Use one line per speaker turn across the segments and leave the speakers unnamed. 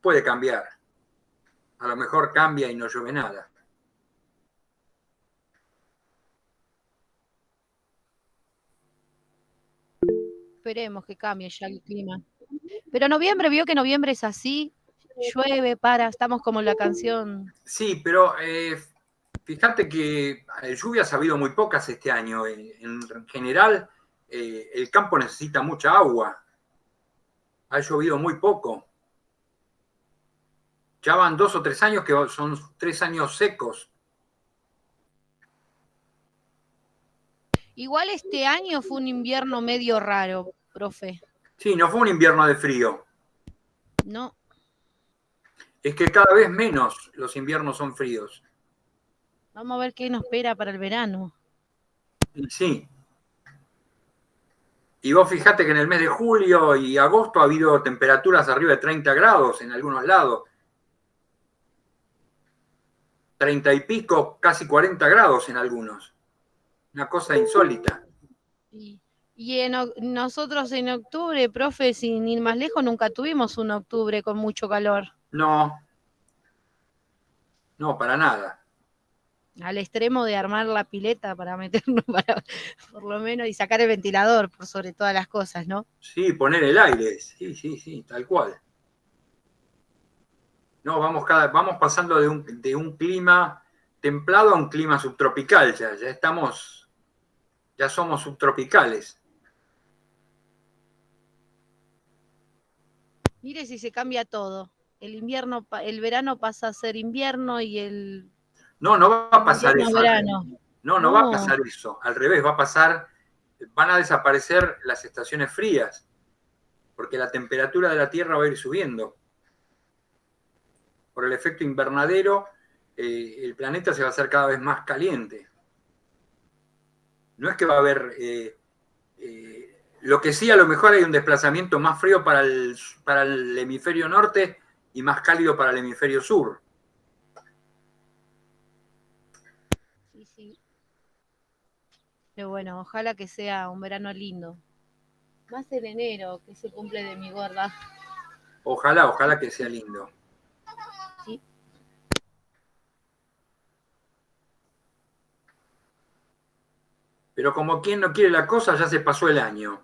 puede cambiar. A lo mejor cambia y no llueve nada.
Esperemos que cambie ya el clima. Pero noviembre, vio que noviembre es así, llueve, para, estamos como en la canción.
Sí, pero fíjate que lluvias ha habido muy pocas este año. En general, el campo necesita mucha agua. Ha llovido muy poco. Ya van 2 o 3 años que son 3 años secos.
Igual este año fue un invierno medio raro, profe.
Sí, no fue un invierno de frío.
No.
Es que cada vez menos los inviernos son fríos.
Vamos a ver qué nos espera para el verano.
Sí. Y vos fijate que en el mes de julio y agosto ha habido temperaturas arriba de 30 grados en algunos lados. 30 y pico, casi 40 grados en algunos. Una cosa insólita.
Y nosotros en octubre, profe, sin ir más lejos, nunca tuvimos un octubre con mucho calor.
No, no, para nada.
Al extremo de armar la pileta para meternos, por lo menos, y sacar el ventilador por sobre todas las cosas, ¿no?
Sí, poner el aire. Sí, sí, sí, tal cual. No, vamos pasando de un clima templado a un clima subtropical. Ya somos subtropicales.
Mire si se cambia todo. El verano pasa a ser invierno y el
No, no va a pasar
invierno
eso.
verano.
No, no va a pasar eso. Al revés, va a pasar, van a desaparecer las estaciones frías, porque la temperatura de la Tierra va a ir subiendo. Por el efecto invernadero, el planeta se va a hacer cada vez más caliente. No es que va a haber... lo que sí, a lo mejor hay un desplazamiento más frío para el hemisferio norte y más cálido para el hemisferio sur.
Sí, sí. Pero bueno, ojalá que sea un verano lindo. Más en enero, que se cumple de mi gorda.
Ojalá, ojalá que sea lindo.
Sí.
Pero como quien no quiere la cosa, ya se pasó el año.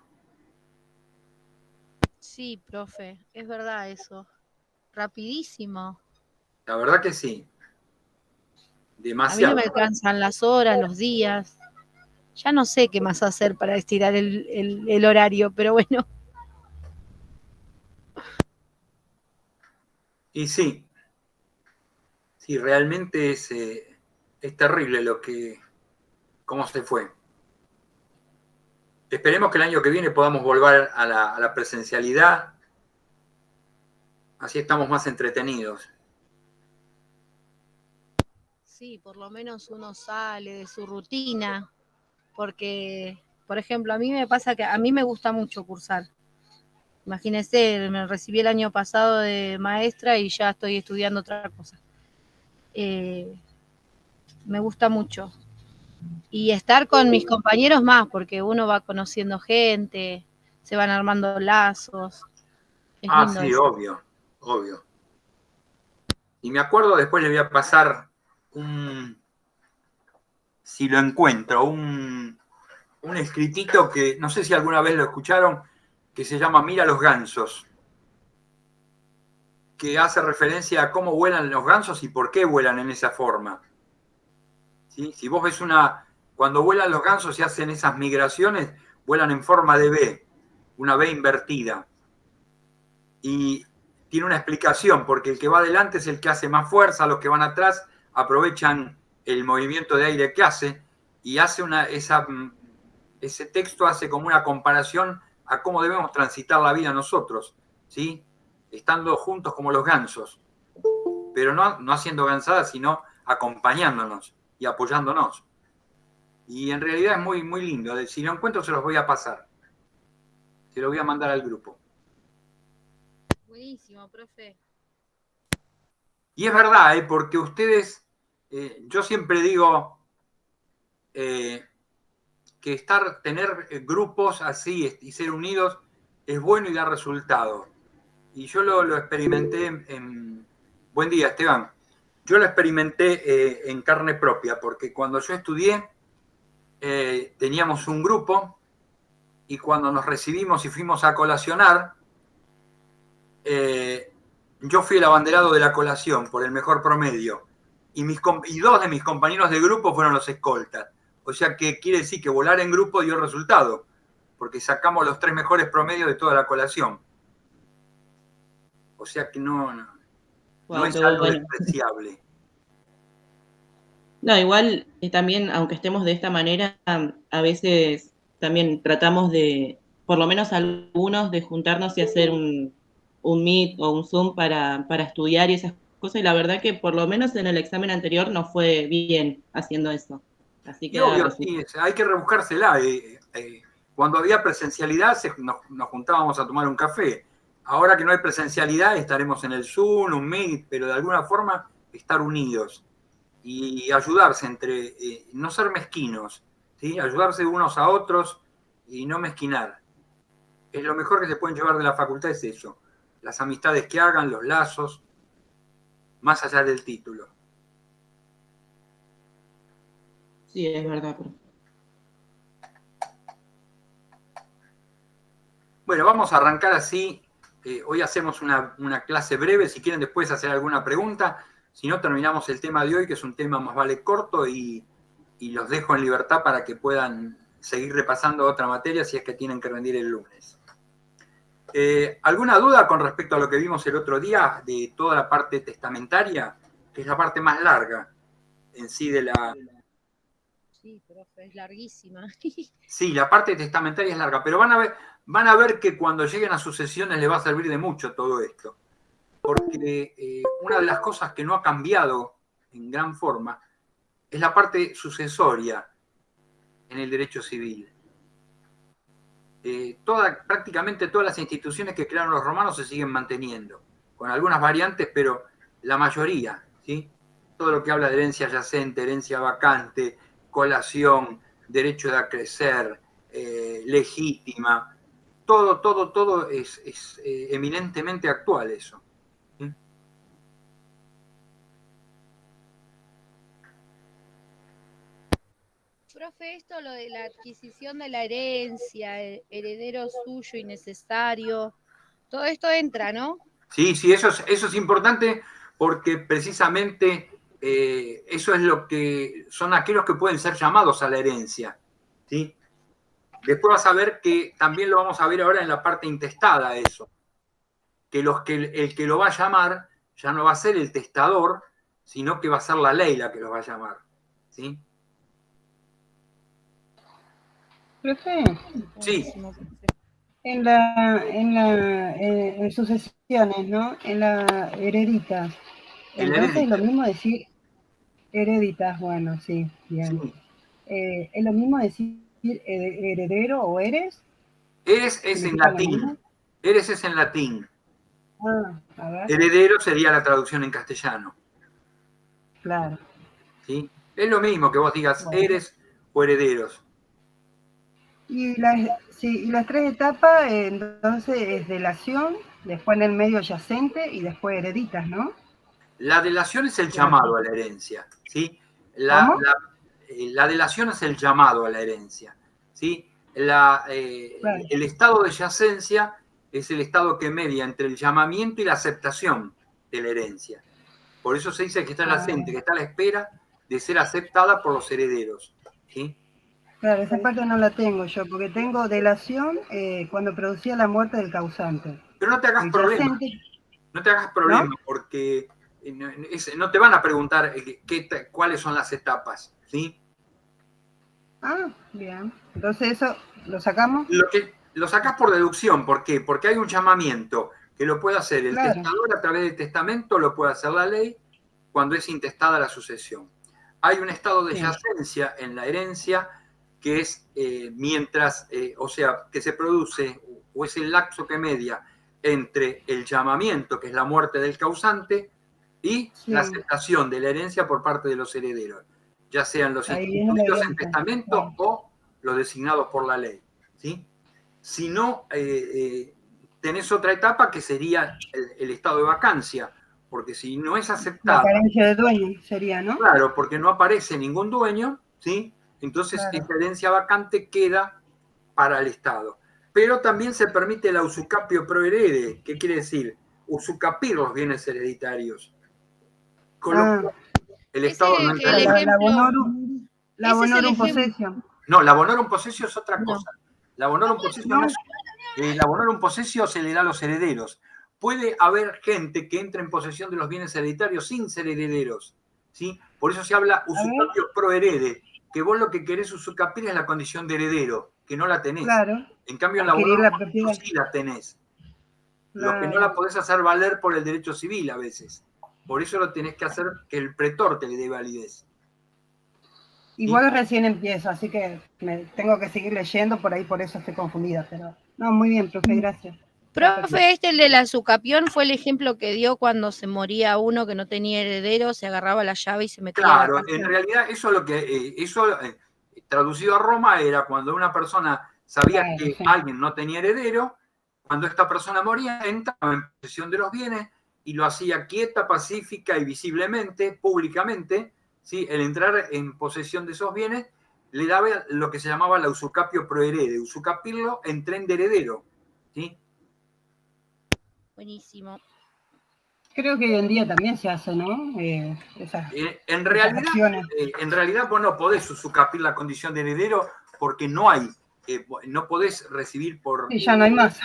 Sí, profe, es verdad eso. Rapidísimo.
La verdad que sí.
A mí no
Demasiado.
me alcanzan las horas, los días. Ya no sé qué más hacer para estirar el horario, pero bueno.
Y sí, sí, realmente es terrible cómo se fue. Esperemos que el año que viene podamos volver a la presencialidad. Así estamos más entretenidos.
Sí, por lo menos uno sale de su rutina, porque, por ejemplo, a mí me pasa que a mí me gusta mucho cursar. Imagínense, me recibí el año pasado de maestra y ya estoy estudiando otra cosa. Me gusta mucho. Y estar con mis compañeros más, porque uno va conociendo gente, se van armando lazos. Es
Ah,
lindo
sí,
eso.
obvio, obvio. Y me acuerdo, después le voy a pasar si lo encuentro, un escritito que no sé si alguna vez lo escucharon, que se llama Mira los gansos, que hace referencia a cómo vuelan los gansos y por qué vuelan en esa forma. ¿Sí? Si vos ves cuando vuelan los gansos y hacen esas migraciones, vuelan en forma de V, una V invertida. Y tiene una explicación, porque el que va adelante es el que hace más fuerza, los que van atrás aprovechan el movimiento de aire que hace y hace ese texto hace como una comparación a cómo debemos transitar la vida nosotros, ¿sí? Estando juntos como los gansos, pero no haciendo gansadas, sino acompañándonos y apoyándonos. Y en realidad es muy, muy lindo. Si lo encuentro, se los voy a pasar. Se lo voy a mandar al grupo.
Buenísimo, profe.
Y es verdad, porque ustedes, yo siempre digo que tener grupos así y ser unidos es bueno y da resultados. Y yo lo experimenté Buen día, Esteban. Yo lo experimenté en carne propia, porque cuando yo estudié teníamos un grupo y cuando nos recibimos y fuimos a colacionar, yo fui el abanderado de la colación por el mejor promedio y dos de mis compañeros de grupo fueron los escoltas. O sea que quiere decir que volar en grupo dio resultado, porque sacamos los 3 mejores promedios de toda la colación. O sea que no
Wow,
es
qué
algo
bueno.
despreciable.
No, igual también, aunque estemos de esta manera, a veces también tratamos de, por lo menos algunos, de juntarnos y hacer un Meet o un Zoom para estudiar y esas cosas. Y la verdad que por lo menos en el examen anterior nos fue bien haciendo eso. Así
Y
que da
obvio,
resultado.
sí, hay que rebuscársela. Cuando había presencialidad nos juntábamos a tomar un café. Ahora que no hay presencialidad estaremos en el Zoom, un Meet, pero de alguna forma estar unidos y ayudarse no ser mezquinos, ¿sí? Ayudarse unos a otros y no mezquinar. Es lo mejor que se pueden llevar de la facultad es eso, las amistades que hagan, los lazos, más allá del título.
Sí, es verdad.
Bueno, vamos a arrancar así. Hoy hacemos una clase breve, si quieren después hacer alguna pregunta. Si no, terminamos el tema de hoy, que es un tema más vale corto, y los dejo en libertad para que puedan seguir repasando otra materia si es que tienen que rendir el lunes. ¿Alguna duda con respecto a lo que vimos el otro día de toda la parte testamentaria, que es la parte más larga en sí de la...
Sí, profe, es larguísima.
Sí, la parte testamentaria es larga, pero van a ver que cuando lleguen a sucesiones les va a servir de mucho todo esto. Porque una de las cosas que no ha cambiado en gran forma es la parte sucesoria en el derecho civil. Prácticamente todas las instituciones que crearon los romanos se siguen manteniendo, con algunas variantes, pero la mayoría, ¿sí? Todo lo que habla de herencia yacente, herencia vacante, colación, derecho de acrecer, legítima, todo es eminentemente actual eso. ¿Sí?
Profe, esto lo de la adquisición de la herencia, heredero suyo y necesario, todo esto entra, ¿no?
Sí, eso es importante porque precisamente eso es lo que son aquellos que pueden ser llamados a la herencia. ¿Sí? Después vas a ver que también lo vamos a ver ahora en la parte intestada eso, que el que lo va a llamar ya no va a ser el testador, sino que va a ser la ley la que lo va a llamar. ¿Sí?
Profe,
Sí,
en sucesiones, ¿no? En la hereditas.
el
Entonces es lo
hereditario.
mismo decir hereditas, bueno, sí, bien.
Sí.
Es lo mismo decir heredero o eres.
Eres es en
¿Significa lo
latín.
mismo?
Eres es en latín.
Ah, a ver,
Heredero sería la traducción en castellano.
claro.
¿Sí? Es lo mismo que vos digas
Bueno.
eres o herederos.
Y las tres etapas, entonces es delación, después en el medio yacente y después hereditas, ¿no?
La delación es el llamado a la herencia. ¿Sí?
¿Cómo?
La delación es el llamado a la herencia. ¿Sí?
Claro.
El estado de yacencia es el estado que media entre el llamamiento y la aceptación de la herencia. Por eso se dice que está yacente, que está a la espera de ser aceptada por los herederos. ¿Sí?
Claro, esa parte no la tengo yo, porque tengo delación cuando producía la muerte del causante.
Pero no te hagas
El
problema.
yacente,
No te hagas
¿no?
problema porque no te van a preguntar cuáles son las etapas. ¿Sí?
Ah, bien. Entonces eso lo sacamos.
Lo sacás por deducción. ¿Por qué? Porque hay un llamamiento que lo puede hacer el
Claro.
testador a través del testamento, lo puede hacer la ley cuando es intestada la sucesión. Hay un estado de
Sí.
yacencia en la herencia que es o sea, que se produce o es el lapso que media entre el llamamiento, que es la muerte del causante, y
Sí.
la aceptación de la herencia por parte de los herederos, ya sean los
Ahí viene la
instituidos en
herencia.
testamento
Claro.
o los designados por la ley. ¿Sí? Si no, tenés otra etapa que sería el estado de vacancia, porque si no es
La
aceptado,
carencia de dueño sería, ¿no?
claro, porque no aparece ningún dueño, ¿sí? Entonces
Claro.
esa herencia vacante queda para el Estado. Pero también se permite la usucapio pro herede. ¿Qué quiere decir? Usucapir los bienes hereditarios. Con lo
Ah,
cual, el
Ese
Estado no
es el
entraría.
la
ejemplo. Ese es el
bonorum
ejemplo.
possession.
No, la bonorum possessio es otra
No.
cosa. La bonorum possessio no es. La bonorum possessio se le da a los herederos. Puede haber gente que entre en posesión de los bienes hereditarios sin ser herederos, ¿sí? Por eso se habla usucapio pro herede, que vos lo que querés usucapir es la condición de heredero, que no la tenés.
Claro.
En cambio, en la
Adquirir
bonorum
la propiedad.
sí la tenés. Lo que no
Claro.
la podés hacer valer por el derecho civil a veces. Por eso lo tenés que hacer que el pretor te le dé validez.
Igual recién empiezo, así que me tengo que seguir leyendo, por ahí por eso estoy confundida, pero no, muy bien, profe, gracias.
Profe, el de la Usucapión fue el ejemplo que dio cuando se moría uno que no tenía heredero, se agarraba la llave y se metía a la
Claro,
casa.
en realidad eso es lo que traducido a Roma era cuando una persona sabía
Claro,
que
sí.
alguien no tenía heredero, cuando esta persona moría, entraba en posesión de los bienes y lo hacía quieta, pacífica y visiblemente, públicamente, ¿sí? El entrar en posesión de esos bienes le daba lo que se llamaba la usucapio pro herede, usucapirlo en tren de heredero, ¿sí?
Buenísimo.
Creo que hoy en día también se hace, ¿no?
En realidad vos no podés usucapir la condición de heredero porque no hay, no podés recibir por...
Sí, ya no hay más.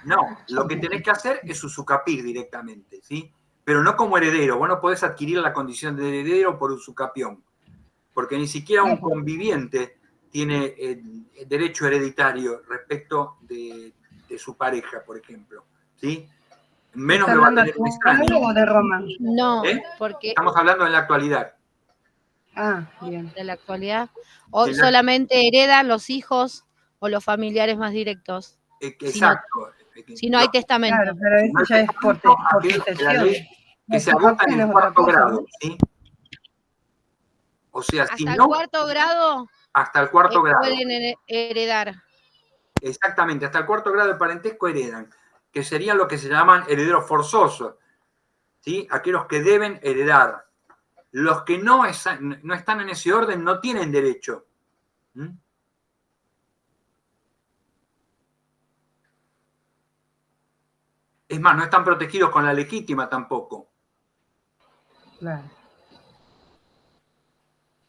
No, lo que tenés que hacer es usucapir directamente, ¿sí? Pero no como heredero, vos no podés adquirir la condición de heredero por usucapión, porque ni siquiera un conviviente tiene derecho hereditario respecto de su pareja, por ejemplo, ¿sí? Menos
¿Está
lo va a
hablando
tener un
actual
extraño.
o de Roma?
No,
¿Eh?
porque
Estamos hablando de la actualidad.
Ah, bien.
de la actualidad, o
En la-
solamente heredan los hijos o los familiares más directos,
Exacto.
si no hay testamento.
Claro, pero
Si no
eso
hay
ya es por
aquellos que la
sucesión.
ley que
La
se agotan
usucapión
en
es otra
cuarto
cosa,
grado,
¿no?
¿sí? O sea, si
Hasta el
no,
cuarto grado
hasta el cuarto grado.
pueden heredar.
Exactamente, hasta el cuarto grado de parentesco heredan, que serían lo que se llaman herederos forzosos, ¿sí? Aquellos que deben heredar. Los que no están en ese orden no tienen derecho. ¿Mm? Es más, no están protegidos con la legítima tampoco.
Claro.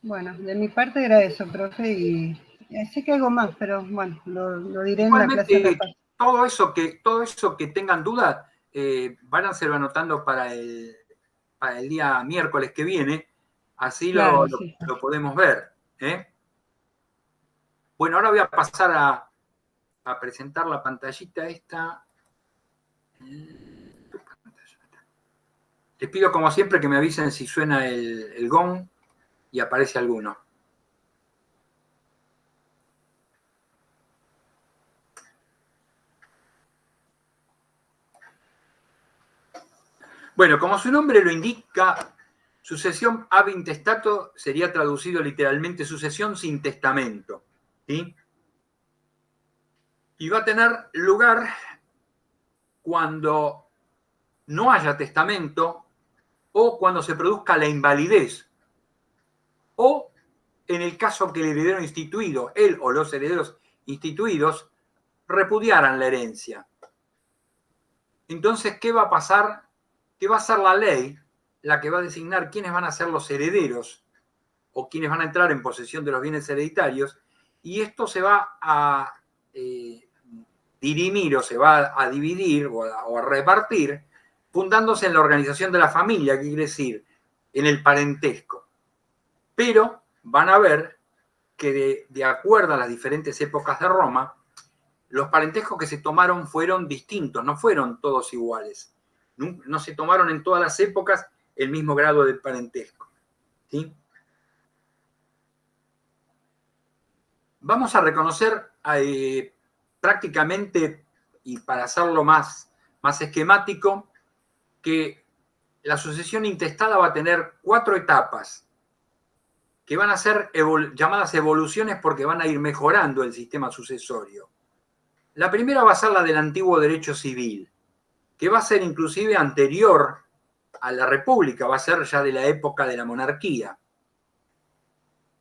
Bueno, de mi parte era eso, profe, y sé que algo más, pero bueno, lo diré en la clase de
Igualmente,
repaso.
todo eso que tengan dudas, váyanselo anotando para el día miércoles que viene, así
Claro, sí.
lo podemos ver. ¿Eh? Bueno, ahora voy a pasar a presentar la pantallita esta. Les pido como siempre que me avisen si suena el gong y aparece alguno. Bueno, como su nombre lo indica, sucesión ab intestato sería traducido literalmente sucesión sin testamento, ¿sí? Y va a tener lugar cuando no haya testamento o cuando se produzca la invalidez o en el caso que el heredero instituido, él o los herederos instituidos, repudiaran la herencia. Entonces, ¿qué va a pasar? Que va a ser la ley la que va a designar quiénes van a ser los herederos o quiénes van a entrar en posesión de los bienes hereditarios, y esto se va a dirimir o se va a dividir o a repartir fundándose en la organización de la familia, que quiere decir en el parentesco. Pero van a ver que de acuerdo a las diferentes épocas de Roma, los parentescos que se tomaron fueron distintos, no fueron todos iguales. No se tomaron en todas las épocas el mismo grado de parentesco. ¿Sí? Vamos a reconocer prácticamente, y para hacerlo más esquemático, que la sucesión intestada va a tener 4 etapas que van a ser llamadas evoluciones porque van a ir mejorando el sistema sucesorio. La primera va a ser la del antiguo derecho civil, que va a ser inclusive anterior a la República, va a ser ya de la época de la monarquía.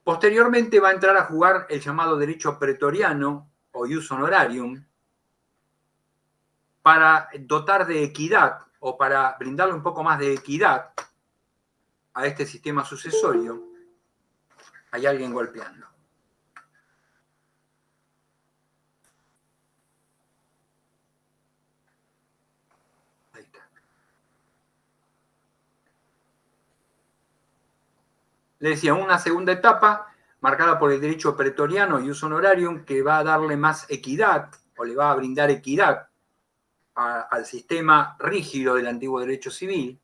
Posteriormente va a entrar a jugar el llamado derecho pretoriano o ius honorarium para dotar de equidad o para brindarle un poco más de equidad a este sistema sucesorio. Hay alguien golpeando. Ahí está. Le decía, una segunda etapa marcada por el derecho pretoriano y ius honorarium, que va a darle más equidad o le va a brindar equidad al sistema rígido del antiguo derecho civil,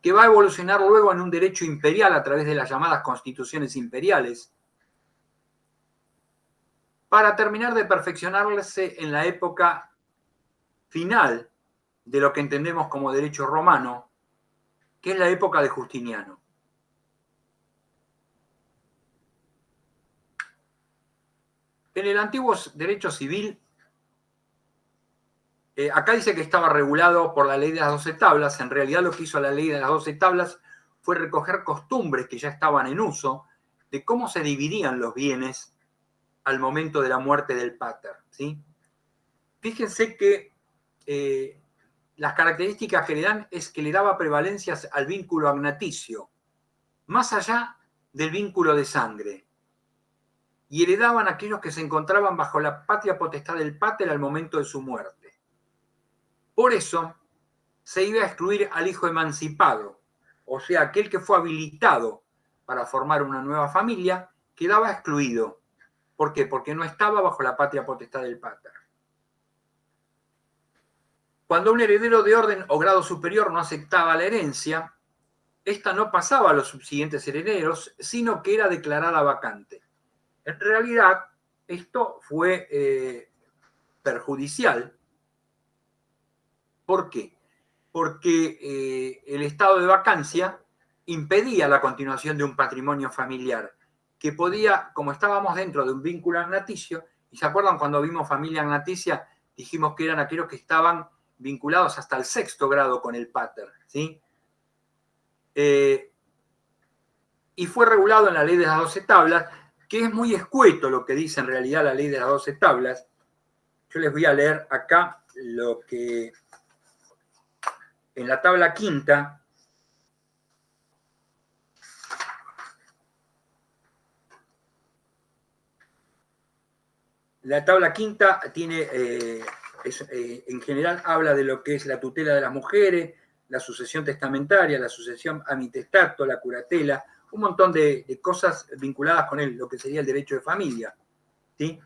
que va a evolucionar luego en un derecho imperial a través de las llamadas constituciones imperiales, para terminar de perfeccionarse en la época final de lo que entendemos como derecho romano, que es la época de Justiniano. En el antiguo derecho civil, acá dice que estaba regulado por la ley de las 12 tablas. En realidad lo que hizo la ley de las 12 tablas fue recoger costumbres que ya estaban en uso de cómo se dividían los bienes al momento de la muerte del pater, ¿sí? Fíjense que las características que le dan es que le daba prevalencia al vínculo agnaticio, más allá del vínculo de sangre, y heredaban a aquellos que se encontraban bajo la patria potestad del pater al momento de su muerte. Por eso se iba a excluir al hijo emancipado, o sea, aquel que fue habilitado para formar una nueva familia, quedaba excluido. ¿Por qué? Porque no estaba bajo la patria potestad del pater. Cuando un heredero de orden o grado superior no aceptaba la herencia, esta no pasaba a los subsiguientes herederos, sino que era declarada vacante. En realidad, esto fue perjudicial. ¿Por qué? Porque el estado de vacancia impedía la continuación de un patrimonio familiar, que podía, como estábamos dentro de un vínculo agnaticio, y se acuerdan cuando vimos familia agnaticia, dijimos que eran aquellos que estaban vinculados hasta el 6º grado con el pater, ¿sí? Y fue regulado en la ley de las 12 tablas, que es muy escueto lo que dice en realidad la ley de las 12 tablas. Yo les voy a leer acá lo que en la tabla quinta tiene, en general habla de lo que es la tutela de las mujeres, la sucesión testamentaria, la sucesión amitestato, la curatela, un montón de cosas vinculadas con lo que sería el derecho de familia, ¿sí?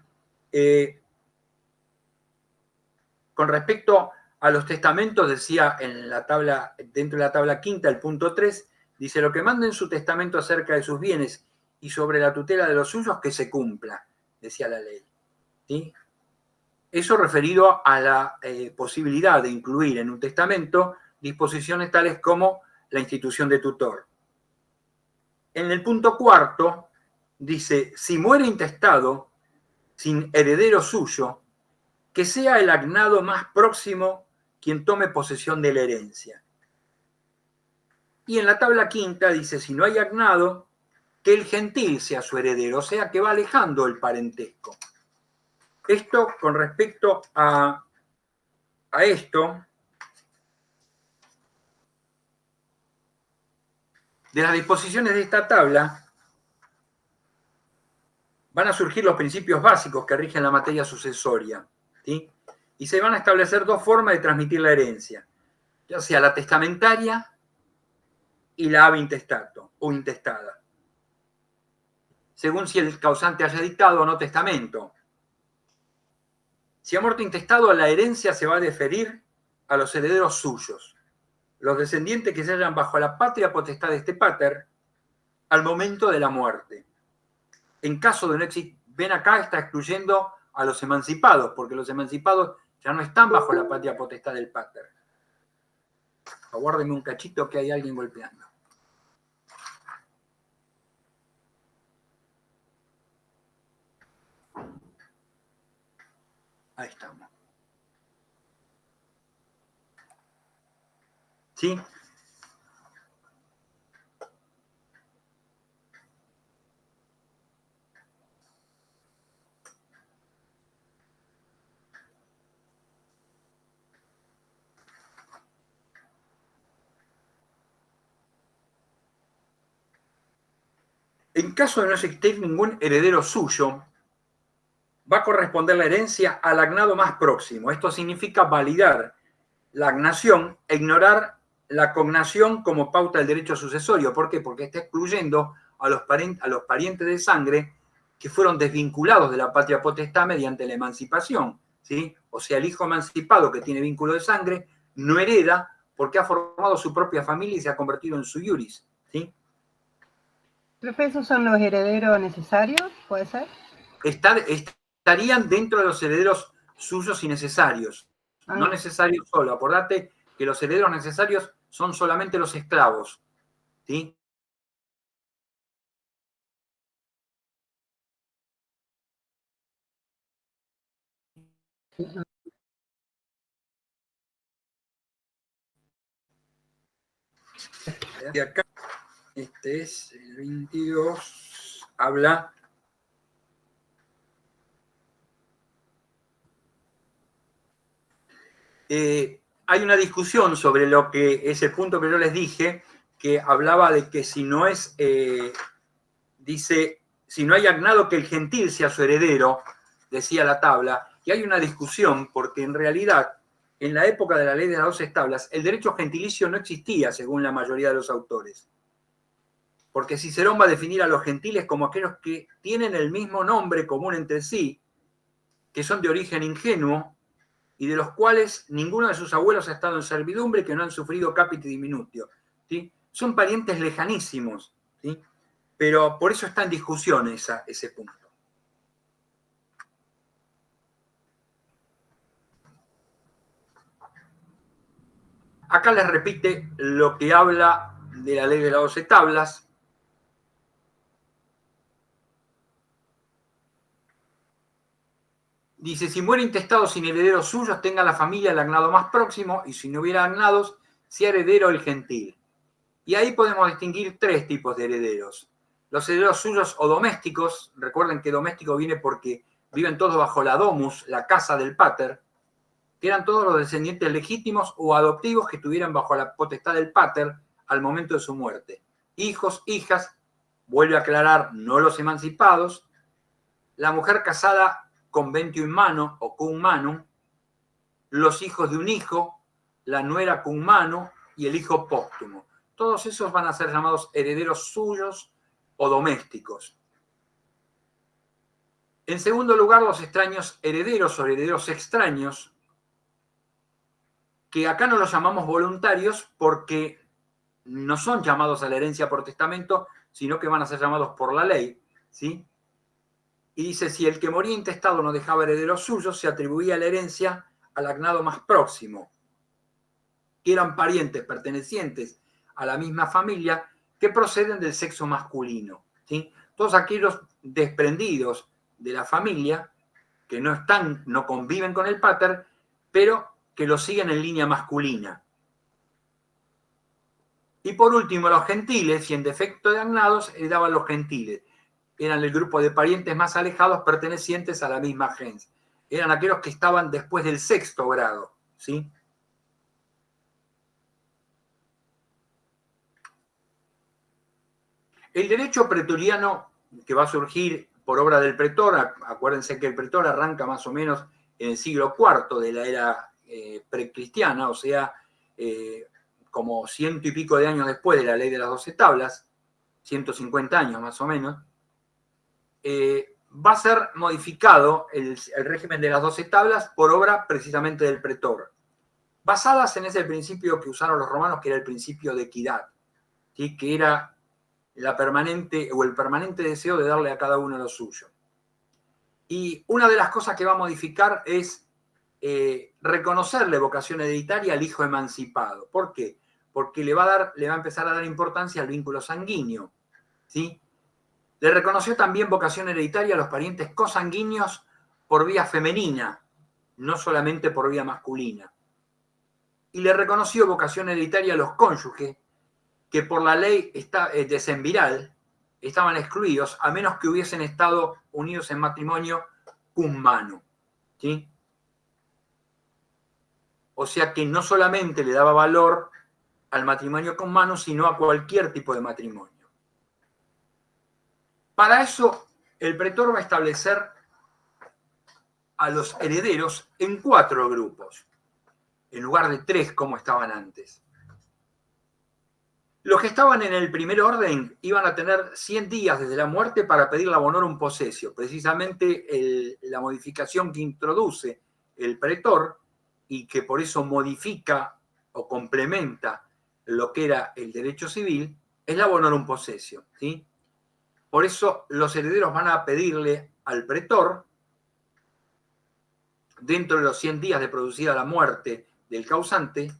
Con respecto a los testamentos, decía en la tabla, dentro de la tabla quinta, el punto 3, dice: lo que manda en su testamento acerca de sus bienes y sobre la tutela de los suyos, que se cumpla, decía la ley, ¿sí? Eso referido a la posibilidad de incluir en un testamento disposiciones tales como la institución de tutor. En el punto cuarto dice: si muere intestado sin heredero suyo, que sea el agnado más próximo quien tome posesión de la herencia. Y en la tabla quinta dice: si no hay agnado, que el gentil sea su heredero, o sea que va alejando el parentesco. Esto con respecto a esto, de las disposiciones de esta tabla, van a surgir los principios básicos que rigen la materia sucesoria, ¿sí? Y se van a establecer dos formas de transmitir la herencia, ya sea la testamentaria y la ab intestato o intestada, según si el causante haya dictado o no testamento. Si ha muerto intestado, la herencia se va a deferir a los herederos suyos, los descendientes que se hallan bajo la patria potestad de este pater al momento de la muerte. En caso de no existir, ven acá, está excluyendo a los emancipados, porque los emancipados ya no están bajo la patria potestad del pater. Aguárdenme un cachito que hay alguien golpeando. Ahí está. ¿sí? En caso de no existir ningún heredero suyo, va a corresponder la herencia al agnado más próximo. Esto significa validar la agnación e ignorar la cognación como pauta del derecho sucesorio. ¿Por qué? Porque está excluyendo a los parientes de sangre que fueron desvinculados de la patria potestad mediante la emancipación, ¿sí? O sea, el hijo emancipado que tiene vínculo de sangre no hereda porque ha formado su propia familia y se ha convertido en su iuris, ¿sí?
Profe, ¿esos son los herederos necesarios? ¿Puede ser?
Estarían dentro de los herederos suyos y necesarios. No necesarios solo. Acordate que los herederos necesarios son solamente los esclavos, ¿sí? De acá, este es el 22, habla hay una discusión sobre lo que es el punto que yo les dije, que hablaba de que si no es, dice, si no hay agnado que el gentil sea su heredero, decía la tabla, y hay una discusión porque en realidad, en la época de la ley de las 12 tablas, el derecho gentilicio no existía según la mayoría de los autores. Porque Cicerón va a definir a los gentiles como aquellos que tienen el mismo nombre común entre sí, que son de origen ingenuo, y de los cuales ninguno de sus abuelos ha estado en servidumbre, que no han sufrido capite diminutio, ¿sí? Son parientes lejanísimos, ¿sí? Pero por eso está en discusión ese punto. Acá les repite lo que habla de la ley de las 12 tablas. Dice, si muere intestado sin herederos suyos, tenga la familia el agnado más próximo, y si no hubiera agnados, sea heredero el gentil. Y ahí podemos distinguir tres tipos de herederos. Los herederos suyos o domésticos, recuerden que doméstico viene porque viven todos bajo la domus, la casa del pater, que eran todos los descendientes legítimos o adoptivos que estuvieran bajo la potestad del pater al momento de su muerte. Hijos, hijas, vuelve a aclarar, no los emancipados, la mujer casada conventio in mano o cum manum, los hijos de un hijo, la nuera cum mano y el hijo póstumo. Todos esos van a ser llamados herederos suyos o domésticos. En segundo lugar, los extraños herederos o herederos extraños, que acá no los llamamos voluntarios porque no son llamados a la herencia por testamento, sino que van a ser llamados por la ley, ¿sí? Y dice, si el que moría intestado no dejaba herederos suyos, se atribuía la herencia al agnado más próximo, que eran parientes pertenecientes a la misma familia que proceden del sexo masculino, ¿sí? Todos aquellos desprendidos de la familia que no conviven con el pater, pero que lo siguen en línea masculina. Y por último, los gentiles, y en defecto de agnados, heredaban los gentiles. Eran el grupo de parientes más alejados pertenecientes a la misma gens. Eran aquellos que estaban después del 6º grado, ¿sí? El derecho pretoriano que va a surgir por obra del pretor, acuérdense que el pretor arranca más o menos en el siglo IV de la era precristiana, o sea, como 100 y pico de años después de la ley de las 12 tablas, 150 años más o menos, va a ser modificado el régimen de las 12 tablas por obra precisamente del pretor, basadas en ese principio que usaron los romanos, que era el principio de equidad, ¿sí? Que era la permanente o el permanente deseo de darle a cada uno lo suyo. Y una de las cosas que va a modificar es reconocerle vocación hereditaria al hijo emancipado. ¿Por qué? Porque le va a empezar a dar importancia al vínculo sanguíneo, ¿sí? Le reconoció también vocación hereditaria a los parientes cosanguíneos por vía femenina, no solamente por vía masculina. y le reconoció vocación hereditaria a los cónyuges que por la ley decemviral estaban excluidos a menos que hubiesen estado unidos en matrimonio cum mano, ¿sí? O sea que no solamente le daba valor al matrimonio cum mano, sino a cualquier tipo de matrimonio. Para eso, el pretor va a establecer a los herederos en 4 grupos, en lugar de 3 como estaban antes. Los que estaban en el primer orden iban a tener 100 días desde la muerte para pedir la bonorum possessio, precisamente la modificación que introduce el pretor y que por eso modifica o complementa lo que era el derecho civil, es la bonorum possessio, ¿sí? Por eso los herederos van a pedirle al pretor, dentro de los 100 días de producida la muerte del causante,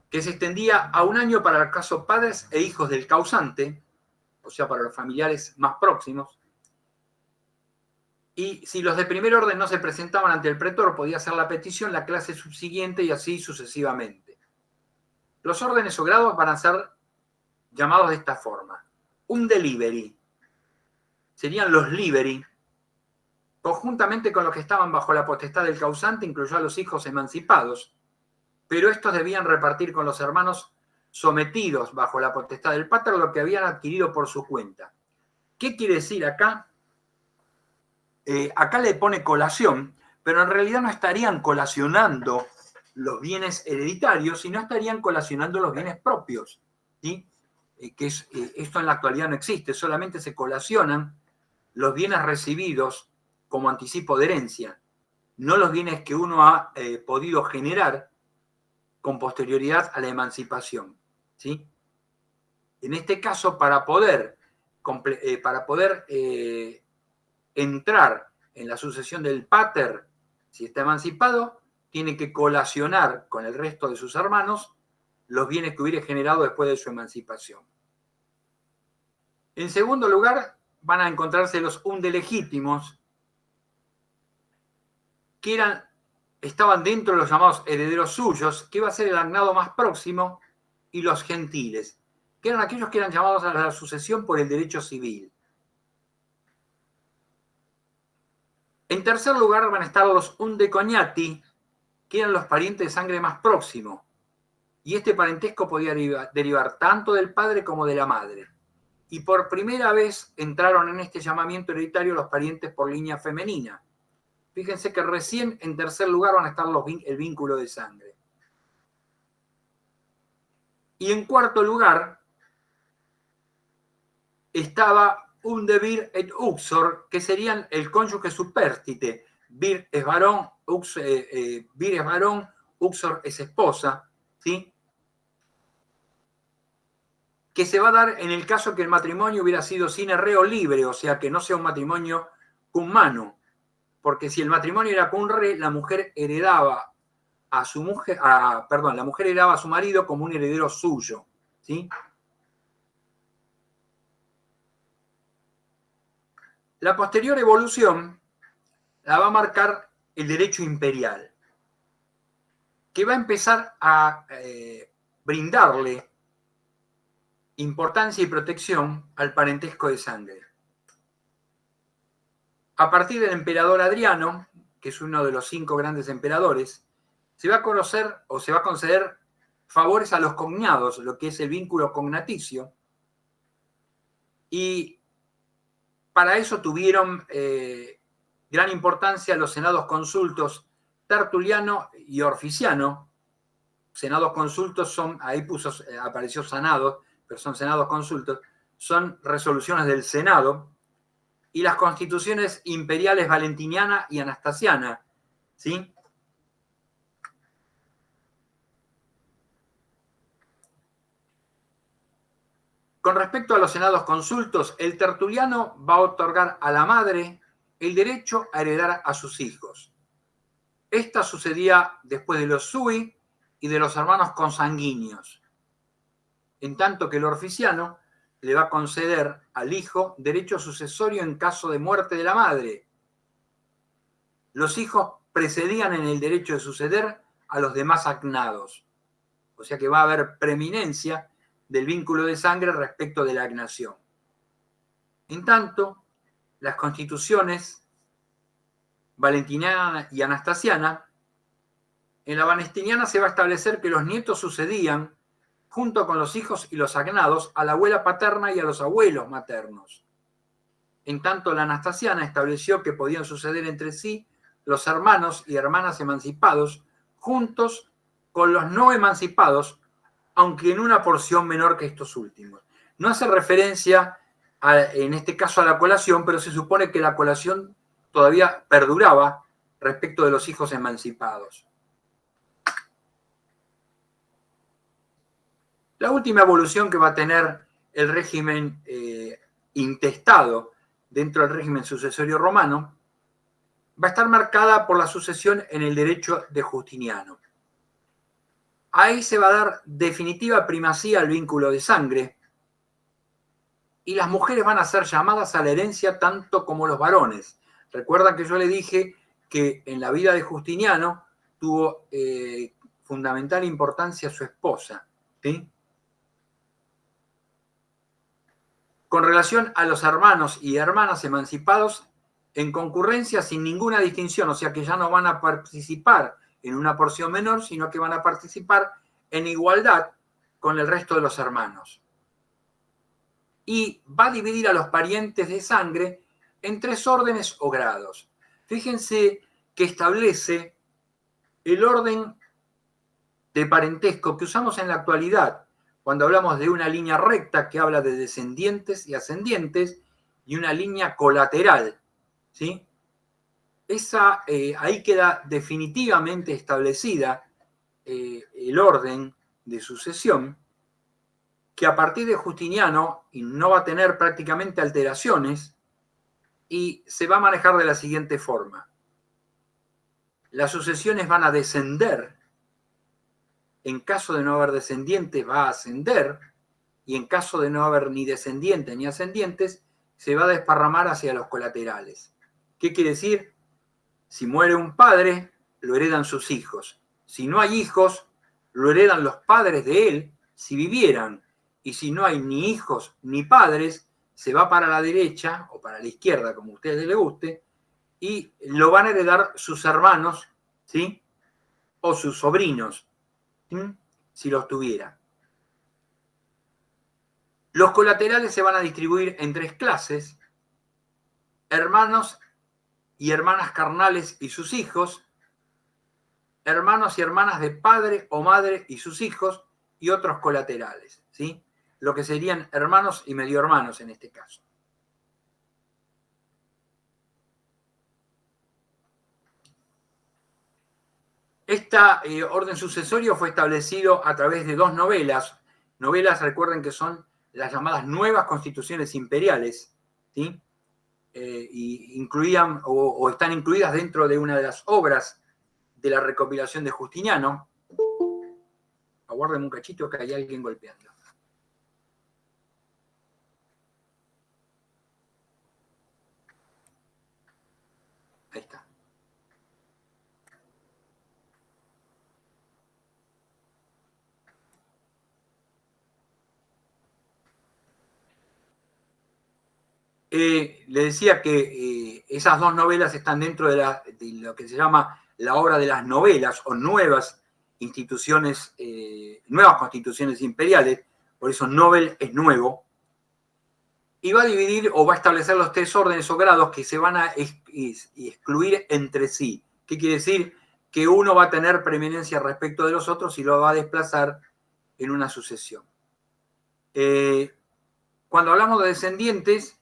que se extendía a 1 año para el caso padres e hijos del causante, o sea, para los familiares más próximos, y si los de primer orden no se presentaban ante el pretor, podía hacer la petición la clase subsiguiente y así sucesivamente. Los órdenes o grados van a ser llamados de esta forma. Un delivery, serían los liberi, conjuntamente con los que estaban bajo la potestad del causante, incluyó a los hijos emancipados, pero estos debían repartir con los hermanos sometidos bajo la potestad del pater lo que habían adquirido por su cuenta. ¿Qué quiere decir acá? Acá le pone colación, pero en realidad no estarían colacionando los bienes hereditarios, sino estarían colacionando los bienes propios, ¿sí? Esto en la actualidad no existe, solamente se colacionan los bienes recibidos como anticipo de herencia, no los bienes que uno ha podido generar con posterioridad a la emancipación, ¿sí? En este caso, para poder entrar en la sucesión del pater, si está emancipado, tiene que colacionar con el resto de sus hermanos los bienes que hubiera generado después de su emancipación. En segundo lugar, van a encontrarse los undelegítimos, que estaban dentro de los llamados herederos suyos, que iba a ser el agnado más próximo, y los gentiles, que eran aquellos que eran llamados a la sucesión por el derecho civil. En tercer lugar van a estar los undecognati, que eran los parientes de sangre más próximos, y este parentesco podía derivar tanto del padre como de la madre. Y por primera vez entraron en este llamamiento hereditario los parientes por línea femenina. Fíjense que recién en tercer lugar van a estar el vínculo de sangre. Y en cuarto lugar estaba undevir et uxor, que serían el cónyuge superstite. Vir es varón, uxor es esposa, ¿sí? Que se va a dar en el caso que el matrimonio hubiera sido sine reo libre, o sea, que no sea un matrimonio cum mano. Porque si el matrimonio era cum re, la mujer heredaba a su mujer, la mujer heredaba a su marido como un heredero suyo, ¿sí? La posterior evolución la va a marcar el derecho imperial, que va a empezar a brindarle importancia y protección al parentesco de sangre. A partir del emperador Adriano, que es uno de los 5 grandes emperadores, se va a conocer o se va a conceder favores a los cognados, lo que es el vínculo cognaticio, y para eso tuvieron gran importancia los senados consultos Tertuliano y Orficiano. Senados consultos ahí apareció senados, pero son senados consultos, son resoluciones del Senado, y las constituciones imperiales valentiniana y anastasiana, ¿sí? Con respecto a los senados consultos, el Tertuliano va a otorgar a la madre el derecho a heredar a sus hijos. Esta sucedía después de los sui y de los hermanos consanguíneos, en tanto que el Orficiano le va a conceder al hijo derecho sucesorio en caso de muerte de la madre. Los hijos precedían en el derecho de suceder a los demás agnados. O sea que va a haber preeminencia del vínculo de sangre respecto de la agnación. En tanto, las constituciones valentiniana y anastasiana, en la valentiniana se va a establecer que los nietos sucedían, junto con los hijos y los agnados, a la abuela paterna y a los abuelos maternos. En tanto, la anastasiana estableció que podían suceder entre sí los hermanos y hermanas emancipados, juntos con los no emancipados, aunque en una porción menor que estos últimos. No hace referencia, en este caso, a la colación, pero se supone que la colación todavía perduraba respecto de los hijos emancipados. La última evolución que va a tener el régimen intestado dentro del régimen sucesorio romano va a estar marcada por la sucesión en el derecho de Justiniano. Ahí se va a dar definitiva primacía al vínculo de sangre y las mujeres van a ser llamadas a la herencia tanto como los varones. Recuerdan que yo le dije que en la vida de Justiniano tuvo fundamental importancia su esposa, ¿sí? Con relación a los hermanos y hermanas emancipados, en concurrencia sin ninguna distinción, o sea que ya no van a participar en una porción menor, sino que van a participar en igualdad con el resto de los hermanos. Y va a dividir a los parientes de sangre en 3 órdenes o grados. Fíjense que establece el orden de parentesco que usamos en la actualidad, cuando hablamos de una línea recta que habla de descendientes y ascendientes, y una línea colateral, ¿sí? Ahí queda definitivamente establecida el orden de sucesión, que a partir de Justiniano no va a tener prácticamente alteraciones y se va a manejar de la siguiente forma. Las sucesiones van a descender. En caso de no haber descendientes, va a ascender, y en caso de no haber ni descendientes ni ascendientes, se va a desparramar hacia los colaterales. ¿Qué quiere decir? Si muere un padre, lo heredan sus hijos. Si no hay hijos, lo heredan los padres de él, si vivieran. Y si no hay ni hijos ni padres, se va para la derecha o para la izquierda, como a ustedes les guste, y lo van a heredar sus hermanos, ¿sí? O sus sobrinos, si los tuviera. Los colaterales se van a distribuir en 3 clases: hermanos y hermanas carnales y sus hijos, hermanos y hermanas de padre o madre y sus hijos, y otros colaterales, ¿sí? Lo que serían hermanos y medio hermanos en este caso. Este orden sucesorio fue establecido a través de 2 novelas. Novelas, recuerden que son las llamadas nuevas constituciones imperiales, ¿sí? Y incluían o están incluidas dentro de una de las obras de la recopilación de Justiniano. Aguarden un cachito que hay alguien golpeando. Ahí está. Le decía que esas 2 novelas están dentro de lo que se llama la obra de las novelas o nuevas instituciones, nuevas constituciones imperiales, por eso Nobel es nuevo, y va a dividir o va a establecer los 3 órdenes o grados que se van a excluir entre sí. ¿Qué quiere decir? Que uno va a tener preeminencia respecto de los otros y lo va a desplazar en una sucesión. Cuando hablamos de descendientes,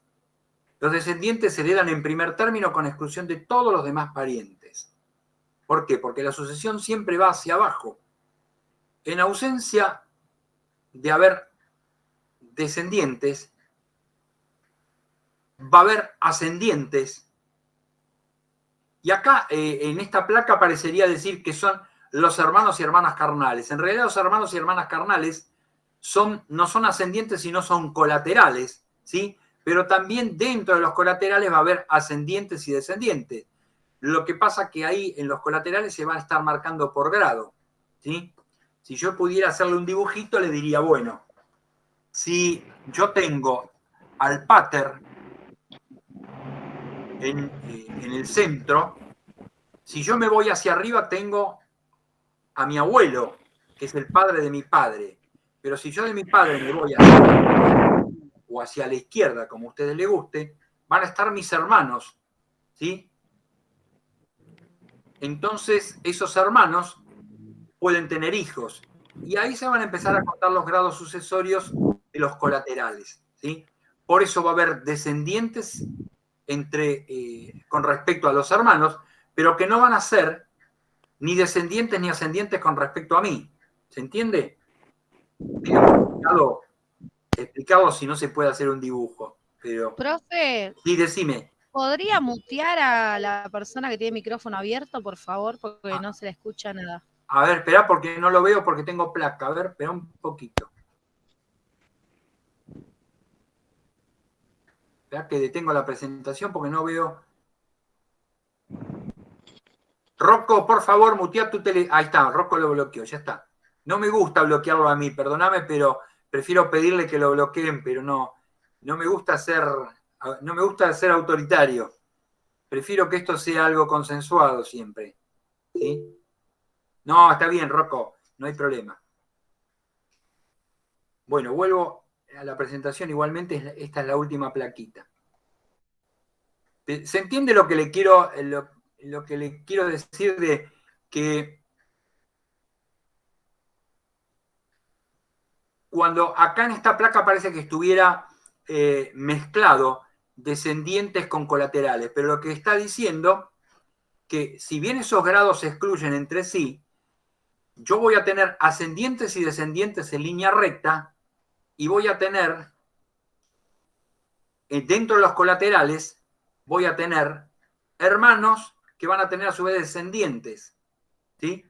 los descendientes se heredan en primer término con exclusión de todos los demás parientes. ¿Por qué? Porque la sucesión siempre va hacia abajo. En ausencia de haber descendientes, va a haber ascendientes. Y acá, en esta placa, parecería decir que son los hermanos y hermanas carnales. En realidad, los hermanos y hermanas carnales no son ascendientes, sino son colaterales, ¿sí? Pero también dentro de los colaterales va a haber ascendientes y descendientes. Lo que pasa que ahí en los colaterales se van a estar marcando por grado. ¿sí? Si yo pudiera hacerle un dibujito, le diría, bueno, si yo tengo al pater en el centro, si yo me voy hacia arriba, tengo a mi abuelo, que es el padre de mi padre. Pero si yo de mi padre me voy o hacia la izquierda, como a ustedes les guste, van a estar mis hermanos, ¿sí? Entonces, esos hermanos pueden tener hijos. Y ahí se van a empezar a contar los grados sucesorios de los colaterales, ¿sí? Por eso va a haber descendientes con respecto a los hermanos, pero que no van a ser ni descendientes ni ascendientes con respecto a mí. ¿Se entiende? Explicado si no se puede hacer un dibujo. Pero...
Profe,
sí, decime.
¿podría mutear a la persona que tiene micrófono abierto, por favor? Porque no se le escucha nada.
A ver, espera, porque no lo veo porque tengo placa. A ver, espera un poquito. Espera que detengo la presentación porque no veo. Rocco, por favor, mutea tu tele. Ahí está, Rocco lo bloqueó, ya está. No me gusta bloquearlo a mí, perdóname, pero prefiero pedirle que lo bloqueen, pero no me gusta ser autoritario. Prefiero que esto sea algo consensuado siempre. ¿Sí? No, está bien, Rocco, no hay problema. Bueno, vuelvo a la presentación. Igualmente, esta es la última plaquita. ¿Se entiende lo que le quiero, lo que le quiero decir de que cuando acá en esta placa parece que estuviera mezclado descendientes con colaterales, pero lo que está diciendo que si bien esos grados se excluyen entre sí, yo voy a tener ascendientes y descendientes en línea recta y voy a tener, dentro de los colaterales, voy a tener hermanos que van a tener a su vez descendientes, ¿sí?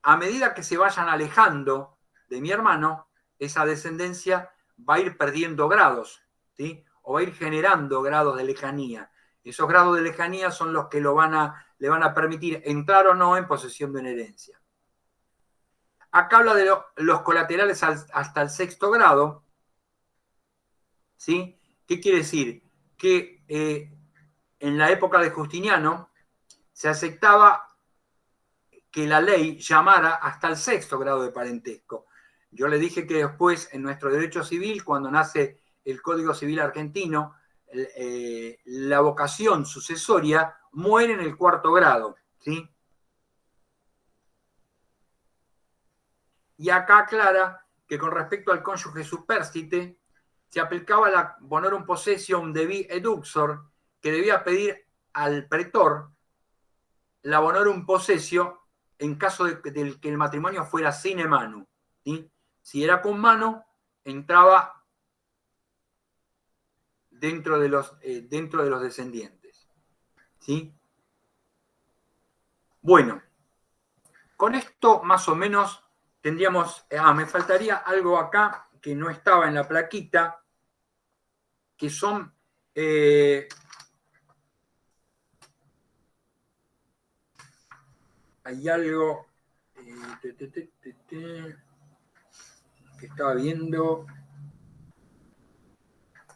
A medida que se vayan alejando de mi hermano, esa descendencia va a ir perdiendo grados, ¿sí? O va a ir generando grados de lejanía. Esos grados de lejanía son los que le van a permitir entrar o no en posesión de una herencia. Acá habla de los colaterales hasta el 6º grado, ¿sí? ¿Qué quiere decir? Que en la época de Justiniano se aceptaba que la ley llamara hasta el 6º grado de parentesco. Yo le dije que después, en nuestro derecho civil, cuando nace el Código Civil argentino, la vocación sucesoria muere en el 4º grado, ¿sí? Y acá aclara que con respecto al cónyuge superstite, se aplicaba la bonorum possessium debi eduxor, que debía pedir al pretor la bonorum possessio en caso de que el matrimonio fuera sine manu, ¿sí? Si era con mano, entraba dentro de los descendientes, ¿sí? Bueno, con esto más o menos tendríamos... me faltaría algo acá que no estaba en la plaquita, que son... hay algo que estaba viendo.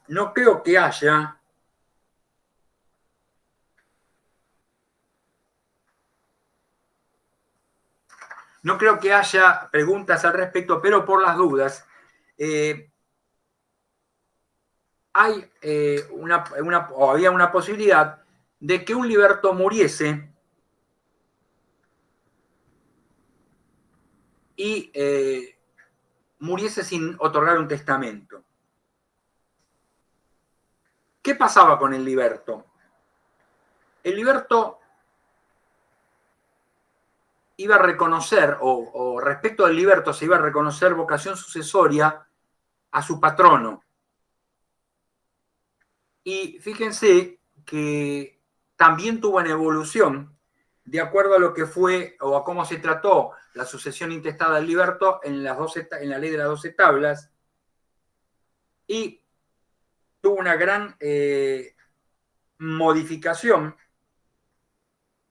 No creo que haya. No creo que haya preguntas al respecto, pero por las dudas, hay había una posibilidad de que un liberto muriese y muriese sin otorgar un testamento. ¿Qué pasaba con el liberto? El liberto iba a reconocer, o respecto del liberto se iba a reconocer vocación sucesoria a su patrono. Y fíjense que también tuvo una evolución de acuerdo a lo que fue o a cómo se trató la sucesión intestada del liberto en la ley de las 12 tablas, y tuvo una gran modificación